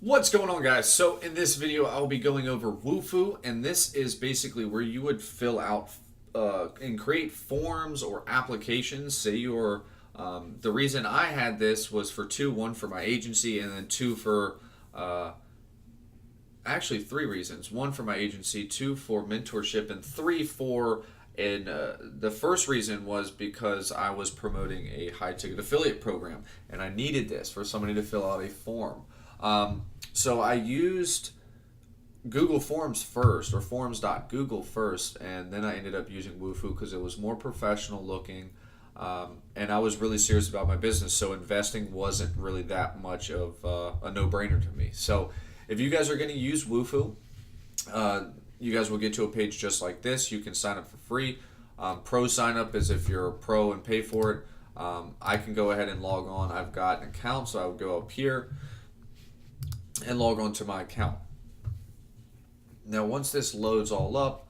What's going on, guys? So in this video I'll be going over Wufoo, and this is basically where you would fill out and create forms or applications. Say you're the reason I had this was for two: one for my agency, and then two for actually three reasons: one for my agency, two for mentorship, and three for and the first reason was because I was promoting a high ticket affiliate program, and I needed this for somebody to fill out a form. So I used Google Forms first, or forms.google first, and then I ended up using Wufoo because it was more professional looking, and I was really serious about my business. So investing wasn't really that much of a no-brainer to me. So if you guys are going to use Wufoo, you guys will get to a page just like this. You can sign up for free. Pro sign up is if you're a pro and pay for it. I can go ahead and log on. I've got an account, so I would go up here and log on to my account. Now, once this loads all up,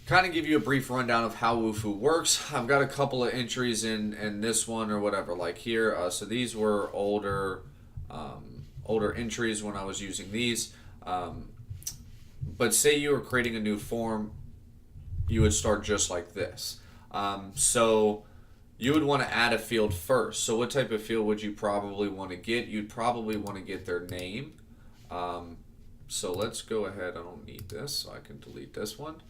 kind of give you a brief rundown of how Wufoo works. I've got a couple of entries in this one or whatever, like here. So these were older entries when I was using these. But say you were creating a new form, you would start just like this. So you would want to add a field first. So what type of field would you probably want to get? You'd probably want to get their name. So let's go ahead. I don't need this, so I can delete this one.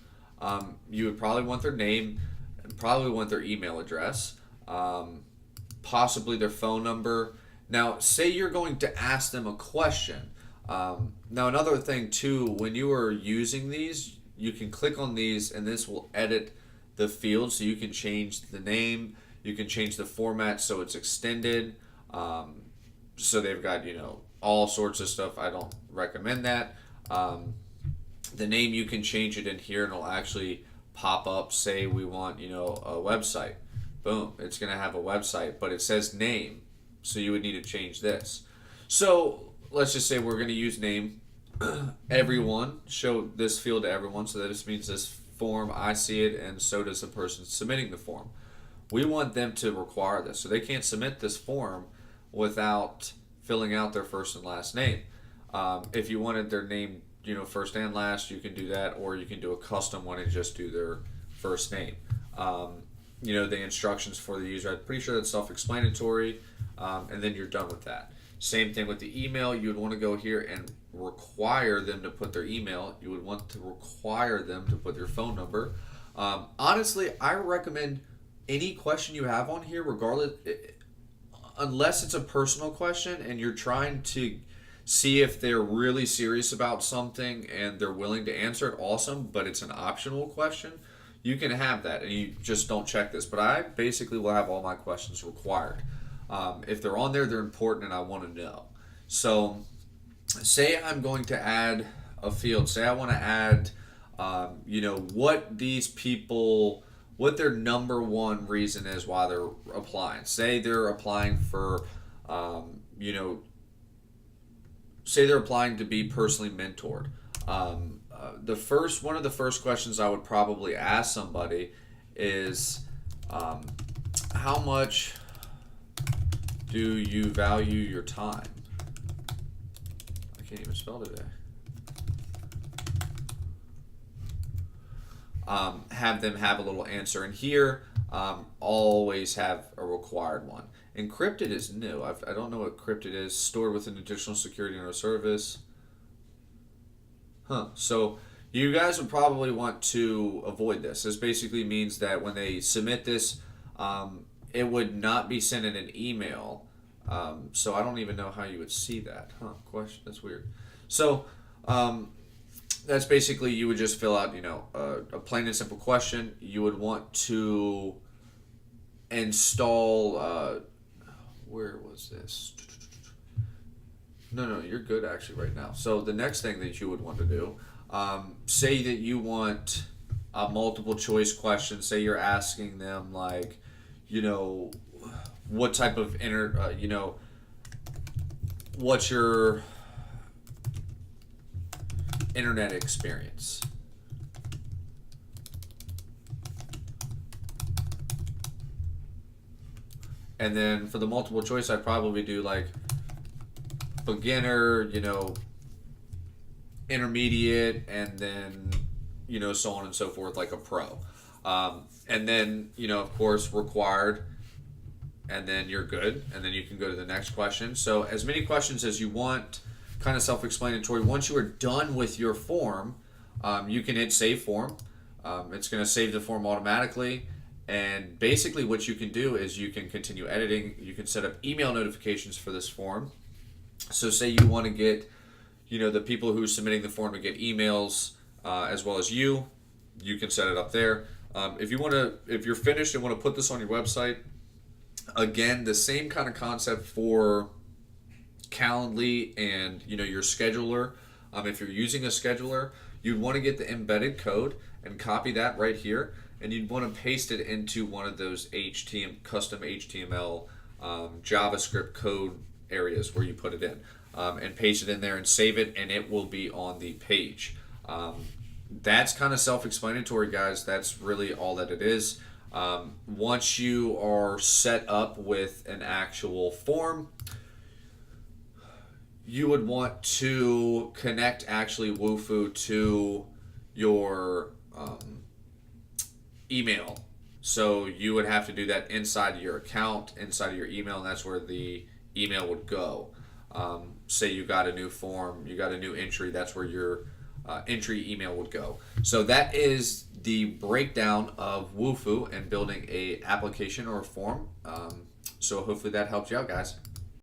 You would probably want their name, and probably want their email address, possibly their phone number. Now, say you're going to ask them a question. Now, another thing too, when you are using these, you can click on these, and this will edit the field, so you can change the name. You can change the format so it's extended. So they've got, all sorts of stuff. I don't recommend that. The name, you can change it in here and it'll actually pop up. Say we want, a website. Boom, it's going to have a website, but it says name. So you would need to change this. So let's just say we're going to use name. Everyone, show this field to everyone. So that just means this form, I see it, and so does the person submitting the form. We want them to require this. So they can't submit this form without filling out their first and last name. If you wanted their name, first and last, you can do that, or you can do a custom one and just do their first name. The instructions for the user, I'm pretty sure that's self-explanatory, and then you're done with that. Same thing with the email. You would want to go here and require them to put their email. You would want to require them to put their phone number. Honestly, I recommend any question you have on here, regardless, unless it's a personal question and you're trying to see if they're really serious about something and they're willing to answer it, awesome, but it's an optional question, you can have that and you just don't check this. But I basically will have all my questions required. If they're on there, they're important and I want to know. So say I'm going to add a field. Say I want to add, what these people, what their number one reason is why they're applying. Say they're applying for, say they're applying to be personally mentored. One of the first questions I would probably ask somebody is, how much do you value your time? I can't even spell today. Have them have a little answer in here. Always have a required one. Encrypted is new. I don't know what encrypted is. Stored with an additional security or service. So you guys would probably want to avoid this. This basically means that when they submit this, it would not be sent in an email. So I don't even know how you would see that. Question. That's weird. So that's basically, you would just fill out, a plain and simple question. You would want to install, where was this? No, you're good actually right now. So the next thing that you would want to do, say that you want a multiple choice question. Say you're asking them like, what type of what's your internet experience? And then for the multiple choice, I'd probably do like, beginner, intermediate, and then, so on and so forth, like a pro. And then, of course, required, and then you're good, and then you can go to the next question. So as many questions as you want, kind of self-explanatory. Once you are done with your form, you can hit save form. It's going to save the form automatically. And basically what you can do is you can continue editing. You can set up email notifications for this form. So say you want to get, the people who are submitting the form to get emails as well as you can set it up there. If you're finished and want to put this on your website, again, the same kind of concept for Calendly and your scheduler. If you're using a scheduler, you'd want to get the embedded code and copy that right here, and you'd want to paste it into one of those custom HTML JavaScript code areas where you put it in, and paste it in there and save it, and it will be on the page. That's kind of self-explanatory, guys. That's really all that it is. Once you are set up with an actual form, you would want to connect actually Wufoo to your email. So you would have to do that inside your account, inside of your email, and that's where the email would go. Say you got a new form, you got a new entry, that's where your entry email would go. So that is the breakdown of Wufoo and building a application or a form. So hopefully that helps you out, guys.